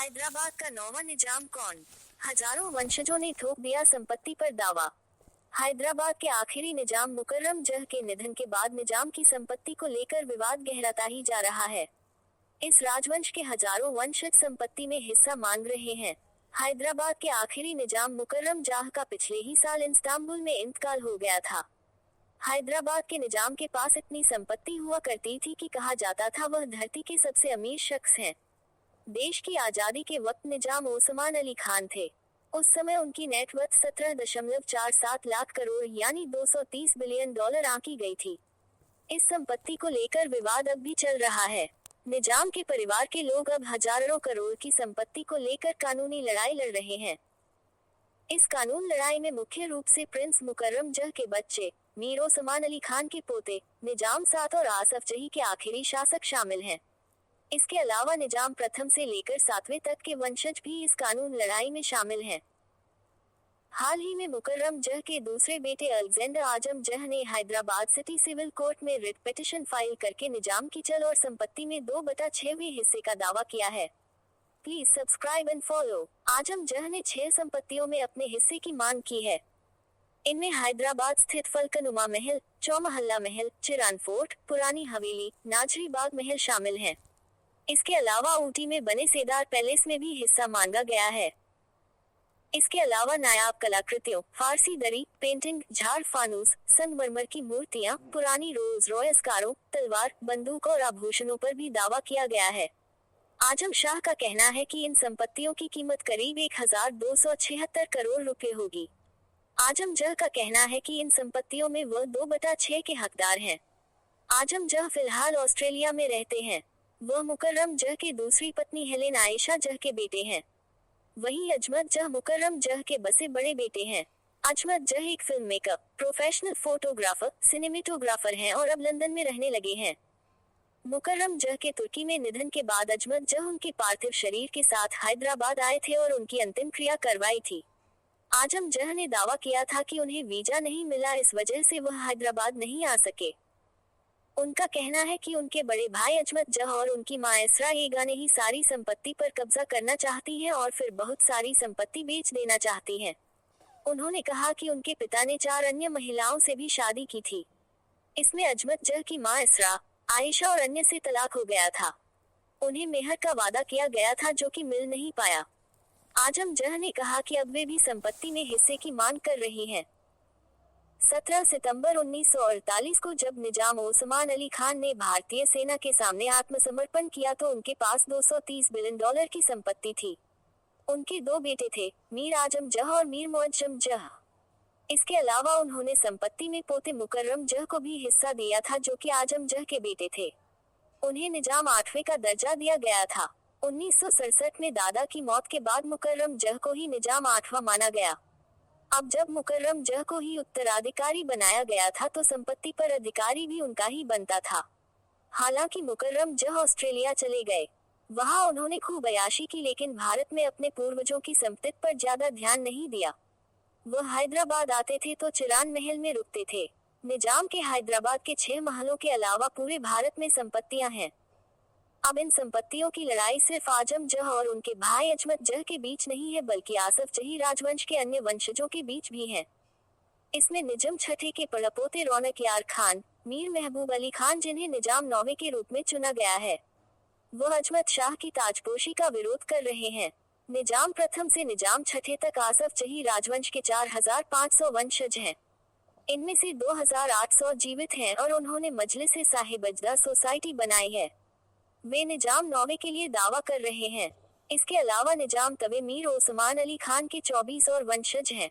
हैदराबाद का नौवां निजाम कौन? हजारों वंशजों ने थोप दिया संपत्ति पर दावा। हैदराबाद के आखिरी निजाम मुकर्रम जह के निधन के बाद निजाम की संपत्ति को लेकर विवाद गहराता ही जा रहा है। इस राजवंश के हजारों वंशज संपत्ति में हिस्सा मांग रहे हैं। हैदराबाद के आखिरी निजाम मुकर्रम जाह का पिछले ही साल इस्तांबुल में इंतकाल हो गया था। हैदराबाद के निजाम के पास इतनी संपत्ति हुआ करती थी कि कहा जाता था वह धरती के सबसे अमीर शख्स हैं। देश की आजादी के वक्त निजाम ओस्मान अली खान थे। उस समय उनकी नेटवर्थ 17.47 लाख करोड़ यानी $230 बिलियन आंकी गई थी। इस संपत्ति को लेकर विवाद अब भी चल रहा है। निजाम के परिवार के लोग अब हजारों करोड़ की संपत्ति को लेकर कानूनी लड़ाई लड़ रहे हैं। इस कानून लड़ाई में मुख्य रूप से प्रिंस मुकर्रम जह के बच्चे मीर ओस्मान अली खान के पोते निजाम सात और आसफ जही के आखिरी शासक शामिल हैं। इसके अलावा निजाम प्रथम से लेकर 7वें तक के वंशज भी इस कानून लड़ाई में शामिल हैं। हाल ही में मुकर्रम जह के दूसरे बेटे अलेक्जेंडर आजम जह ने हैदराबाद सिटी सिविल कोर्ट में रिट पिटीशन फाइल करके निजाम की चल और संपत्ति में 2/6वें हिस्से का दावा किया है। Please subscribe and follow. Azam Jah ने 6 संपत्तियों में अपने हिस्से की मांग की है। इनमें हैदराबाद स्थित फलकनुमा महल, चौमहल्ला महल, चिरान फोर्ट, पुरानी हवेली, नाजरी बाग महल शामिल हैं। इसके अलावा ऊटी में बने सेदार पैलेस में भी हिस्सा मांगा गया है। इसके अलावा नायाब कलाकृतियों, फारसी दरी, पेंटिंग, झाड़ फानूस, संगमरमर की मूर्तियां, पुरानी रोल्स रॉयस कारों, तलवार, बंदूक और आभूषणों पर भी दावा किया गया है। आजम शाह का कहना है कि इन संपत्तियों की कीमत करीब 1276 करोड़ रुपए होगी। आजम जह का कहना है कि इन संपत्तियों में वह 2/6 के हकदार हैं। आजम जह फिलहाल ऑस्ट्रेलिया में रहते हैं। वह मुकर्रम जह के दूसरी पत्नी हेलेन आयशा जह के बेटे हैं। वहीं अजमत जह मुकर्रम जह के बसे बड़े बेटे हैं। अजमत जह एक film maker, professional photographer, cinematographer हैं और अब लंदन में रहने लगे हैं। मुकर्रम जह के तुर्की में निधन के बाद अजमत जह उनके पार्थिव शरीर के साथ हैदराबाद आए थे और उनकी अंतिम क्रिया करवाई थी। आजम जह ने दावा किया था कि उन्हें वीजा नहीं मिला, इस वजह से वह हैदराबाद नहीं आ सके। उनका कहना है कि उनके बड़े भाई अजमत जह और उनकी मां इसरा येगा ने ही सारी संपत्ति पर कब्जा करना चाहती हैं और फिर बहुत सारी संपत्ति बेच देना चाहती हैं। उन्होंने कहा कि उनके पिता ने 4 अन्य महिलाओं से भी शादी की थी। इसमें अजमत जह की मां इसरा, आयशा और अन्य से तलाक हो गया था। उन्हें मेहर का वादा किया गया था जो कि मिल नहीं पाया। आजम जह ने कहा कि अब वे भी संपत्ति में हिस्से की मांग कर रही हैं। 17 सितंबर 1948 को जब निजाम ओस्मान अली खान ने भारतीय सेना के सामने आत्मसमर्पण किया तो उनके पास $230 बिलियन की संपत्ति थी। उनके 2 बेटे थे, मीर आजम जह और मीर मुअज्जम जह। इसके अलावा उन्होंने संपत्ति में पोते मुकर्रम जह को भी हिस्सा दिया था जो कि आजम जह के बेटे थे। उन्हें निजाम 8वें का दर्जा दिया गया था। 1967 में दादा की मौत के बाद मुकर्रम जह को ही निजाम 8वां माना गया। अब जब मुकर्रम जह को ही उत्तराधिकारी बनाया गया था तो संपत्ति पर अधिकारी भी उनका ही बनता था। हालांकि मुकर्रम जह ऑस्ट्रेलिया चले गए। वहां उन्होंने खूब अयाशी की, लेकिन भारत में अपने पूर्वजों की संपत्ति पर ज्यादा ध्यान नहीं दिया। वह हैदराबाद आते थे तो चिरान महल में रुकते थे। निजाम के हैदराबाद के 6 महलों के अलावा पूरे भारत में संपत्तियां हैं। अब इन संपत्तियों की लड़ाई सिर्फ आजम जह और उनके भाई अजमत जह के बीच नहीं है, बल्कि आसफ जही राजवंश के अन्य वंशजों के बीच भी है। इसमें निजाम छठे के पड़पोते रौनक यार खान, मीर महबूब अली खान जिन्हें निजाम 9वें के रूप में चुना गया है, वह अजमत शाह की ताजपोशी का विरोध कर रहे हैं। निजाम प्रथम से निजाम छठे तक आसफ जही राजवंश के 4500 वंशज हैं। इनमें से 2800 जीवित हैं और उन्होंने मजलिस साहिब अजदा सोसाइटी बनाई है। वे निजाम 9वें के लिए दावा कर रहे हैं। इसके अलावा निजाम तवे मीर ओस्मान अली खान के 24 और वंशज हैं।